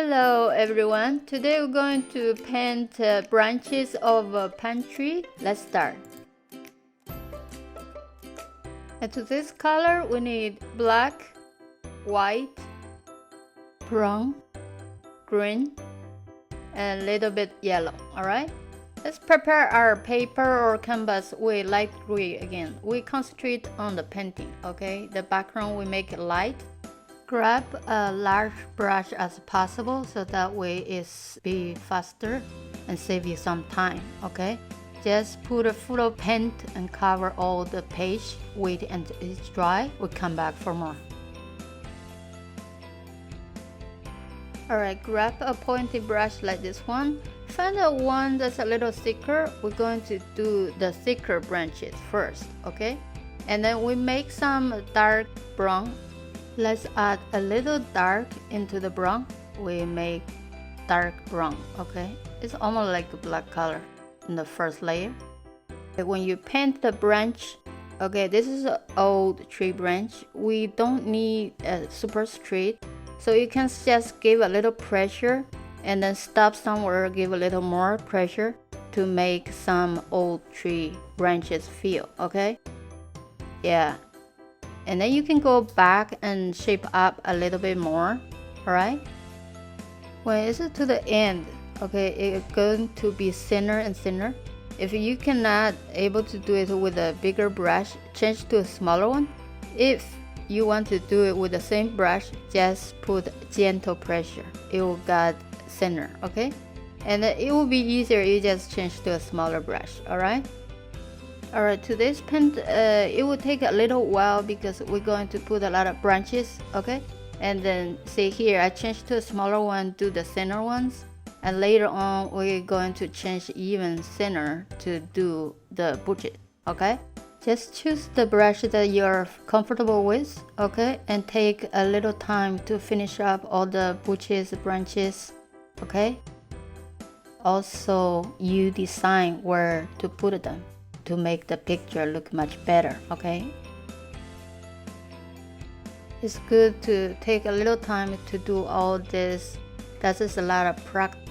Hello everyone, today we're going to paint branches of a pine tree. Let's start. And to this color we need black, white, brown, green, and a little bit yellow. Alright? Let's prepare our paper or canvas with light gray again. We concentrate on the painting, okay? The background we make it light. Grab a large brush as possible so that way it's be faster and save you some time, okay? Just put a full of paint and cover all the page. Wait until it's dry. We'll come back for more. Alright, grab a pointy brush like this one. Find the one that's a little thicker. We're going to do the thicker branches first, okay? And then we make some dark brown. Let's add a little dark into the brown. We make dark brown, okay? It's almost like a black color in the first layer. When you paint the branch, okay, this is an old tree branch. We don't need a super straight, so you can just give a little pressure and then stop somewhere, give a little more pressure to make some old tree branches feel, okay? Yeah. And then you can go back and shape up a little bit more, alright? When it's to the end, okay, it's going to be thinner and thinner. If you cannot able to do it with a bigger brush, change to a smaller one. If you want to do it with the same brush, just put gentle pressure. It will get thinner, okay? And it will be easier, you just change to a smaller brush, alright? Alright, to this paint, it will take a little while because we're going to put a lot of branches, okay? And then see here, I changed to a smaller one, do the thinner ones. And later on, we're going to change even thinner to do the bushes, okay? Just choose the brush that you're comfortable with, okay? And take a little time to finish up all the bushes, branches, okay? Also, you decide where to put them to make the picture look much better, okay? It's good to take a little time to do all this. That is a lot of practice.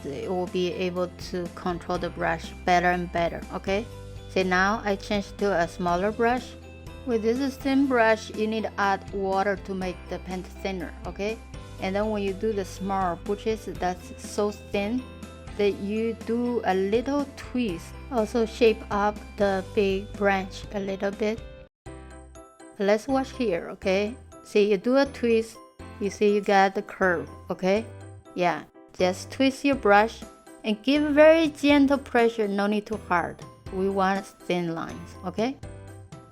It will be able to control the brush better and better, okay? See, now I changed to a smaller brush. With this thin brush, you need to add water to make the paint thinner, okay? And then when you do the small bushes, that's so thin that you do a little twist. Also shape up the big branch a little bit. Let's watch here, okay? See, you do a twist, you see you got the curve, okay? Yeah, just twist your brush and give very gentle pressure, no need too hard. We want thin lines, okay?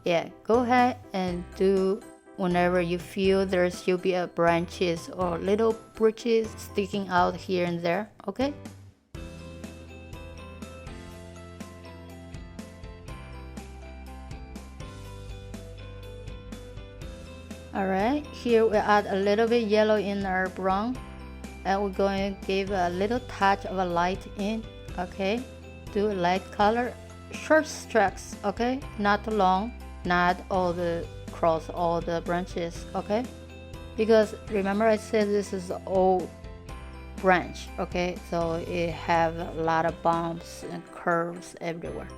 Yeah, go ahead and do whenever you feel there should be a branches or little bridges sticking out here and there, okay? Alright, here we add a little bit yellow in our brown, and we're going to give a little touch of a light in, okay? Do a light color, short strokes, okay? Not long, not all the cross all the branches, okay? Because remember I said this is an old branch, okay? So it have a lot of bumps and curves everywhere.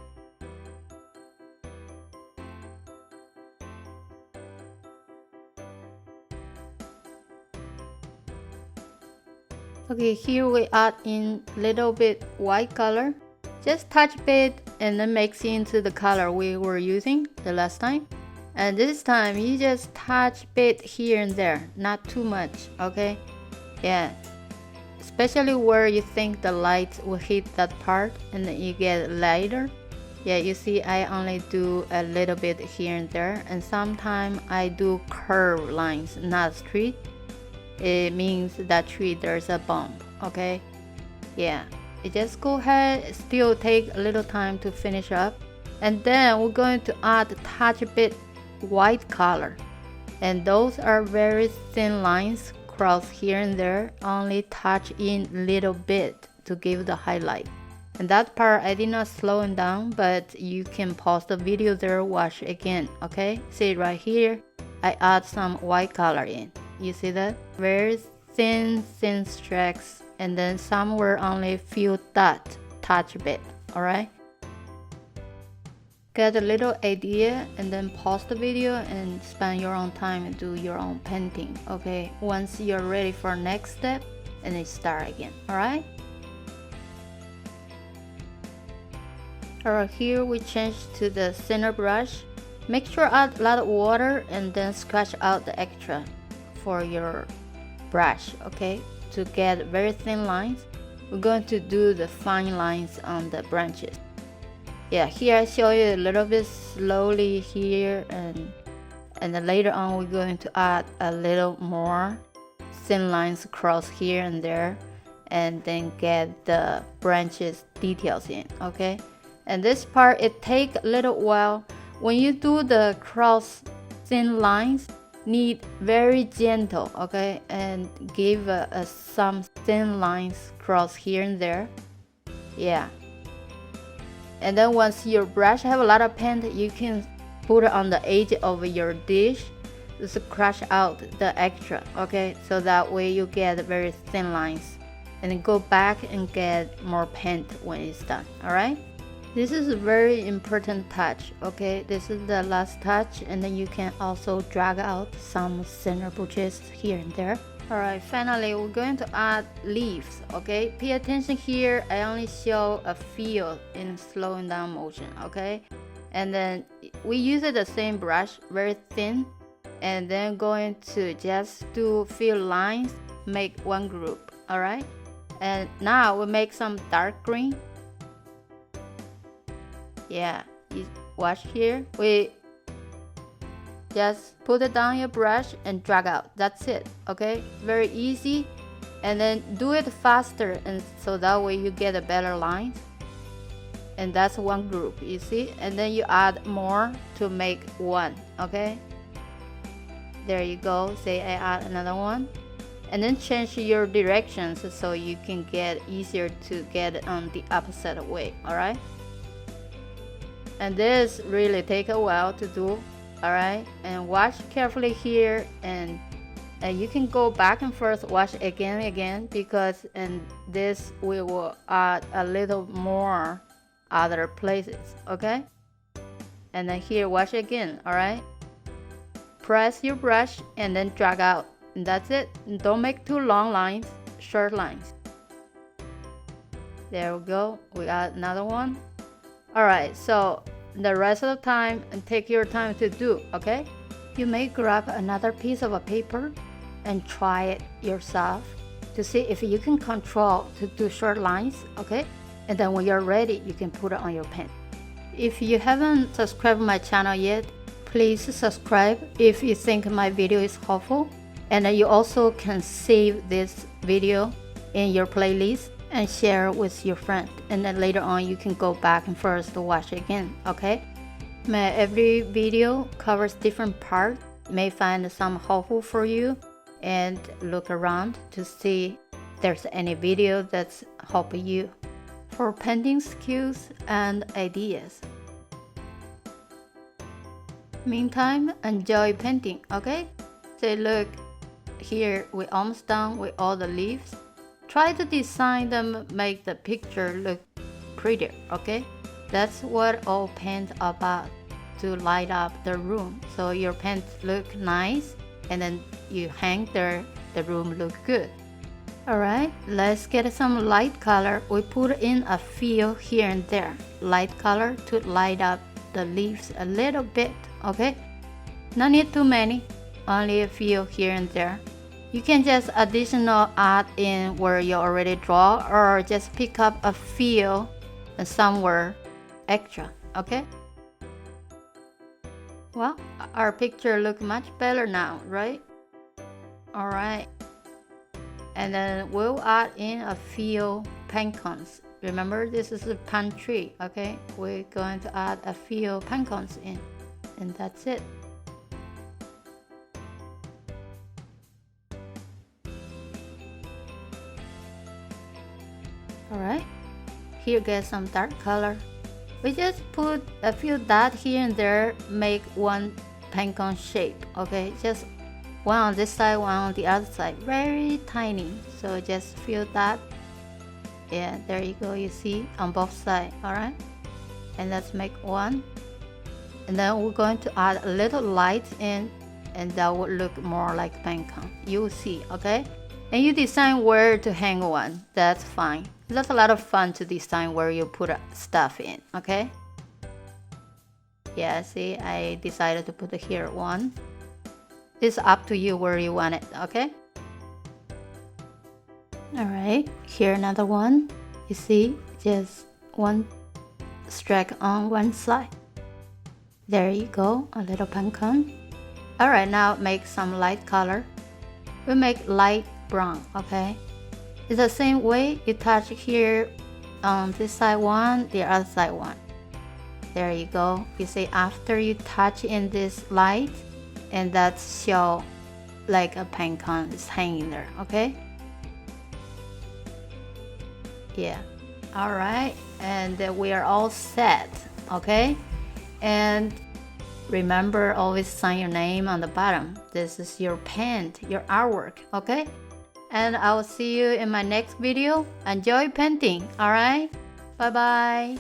Okay, here we add in little bit white color. Just touch bit and then mix into the color we were using the last time. And this time you just touch bit here and there, not too much, okay? Yeah, especially where you think the light will hit that part and then you get lighter. Yeah, you see I only do a little bit here and there, and sometimes I do curve lines, not straight. It means that tree there's a bump, okay? Yeah, you just go ahead, still take a little time to finish up, and then we're going to add a touch bit white color, and those are very thin lines cross here and there, only touch in little bit to give the highlight. And that part I did not slow it down, but you can pause the video there, watch again, okay? See right here, I add some white color in. You see that? Very thin strokes, and then somewhere only few dots, touch a bit. Alright? Get a little idea and then pause the video and spend your own time and do your own painting. Okay, once you're ready for next step, and then start again. Alright? Alright, here we change to the thinner brush. Make sure add a lot of water and then scratch out the extra for your brush, okay? To get very thin lines. We're going to do the fine lines on the branches. Yeah, here I show you a little bit slowly here, and then later on we're going to add a little more thin lines across here and there, and then get the branches details in, okay? And this part, it take a little while. When you do the cross thin lines, need very gentle, okay? And give some thin lines cross here and there. Yeah. And then once your brush have a lot of paint, you can put it on the edge of your dish. Just crush out the extra, okay? So that way you get very thin lines. And then go back and get more paint when it's done, alright? This is a very important touch, okay? This is the last touch, and then you can also drag out some center bushes here and there. Alright, finally we're going to add leaves, okay? Pay attention here, I only show a few in slowing down motion, okay? And then we use the same brush, very thin, and then going to just do few lines, make one group, alright? And now we make some dark green. Yeah, you watch here. We just put it down your brush and drag out. That's it, okay? Very easy. And then do it faster, and so that way you get a better line. And that's one group, you see? And then you add more to make one, okay? There you go. Say I add another one. And then change your directions so you can get easier to get it on the opposite way, alright? And this really take a while to do, alright? And watch carefully here, and you can go back and forth, watch again and again, because in this we will add a little more other places, okay? And then here, watch again, alright? Press your brush and then drag out, and that's it. Don't make too long lines, short lines. There we go, we add another one. Alright, so the rest of the time, and take your time to do, okay? You may grab another piece of a paper and try it yourself to see if you can control to do short lines, okay? And then when you're ready, you can put it on your pen. If you haven't subscribed my channel yet, please subscribe if you think my video is helpful. And then you also can save this video in your playlist and share with your friend, and then later on you can go back and first watch again, okay? Every video covers different parts. You may find some helpful for you, and look around to see if there's any video that's helping you for painting skills and ideas. Meantime, enjoy painting, okay? Say, look, here we're almost done with all the leaves. Try to design them, make the picture look prettier, okay? That's what all paint about, to light up the room. So your paint look nice, and then you hang there, the room look good. Alright, let's get some light color. We put in a few here and there. Light color to light up the leaves a little bit, okay? No need too many, only a few here and there. You can just additional add in where you already draw, or just pick up a few somewhere extra, okay? Well, our picture look much better now, right? Alright. And then we'll add in a few pine cones. Remember, this is a pine tree, okay? We're going to add a few pine cones in, and that's it. Alright, here get some dark color. We just put a few dots here and there, make one pine cone shape, okay? Just one on this side, one on the other side, very tiny. So just fill that. Yeah, there you go, you see, on both sides. All right, and let's make one, and then we're going to add a little light in, and that will look more like pine cone. You will see. Okay, and you design where to hang one. That's fine. That's a lot of fun to design where you put stuff in. Okay, yeah, see, I decided to put here one. It's up to you where you want it. Okay, all right, here another one. You see, just one strike on one side. There you go, a little pine cone. All right, now make some light color. We make light brown. Okay, it's the same way. You touch here on this side one, the other side one. There you go. You see, after you touch in this light, and that show like a pine cone is hanging there. Okay, yeah, all right, and we are all set. Okay, and remember, always sign your name on the bottom. This is your paint, your artwork. Okay, and I will see you in my next video. Enjoy painting. All right, bye bye.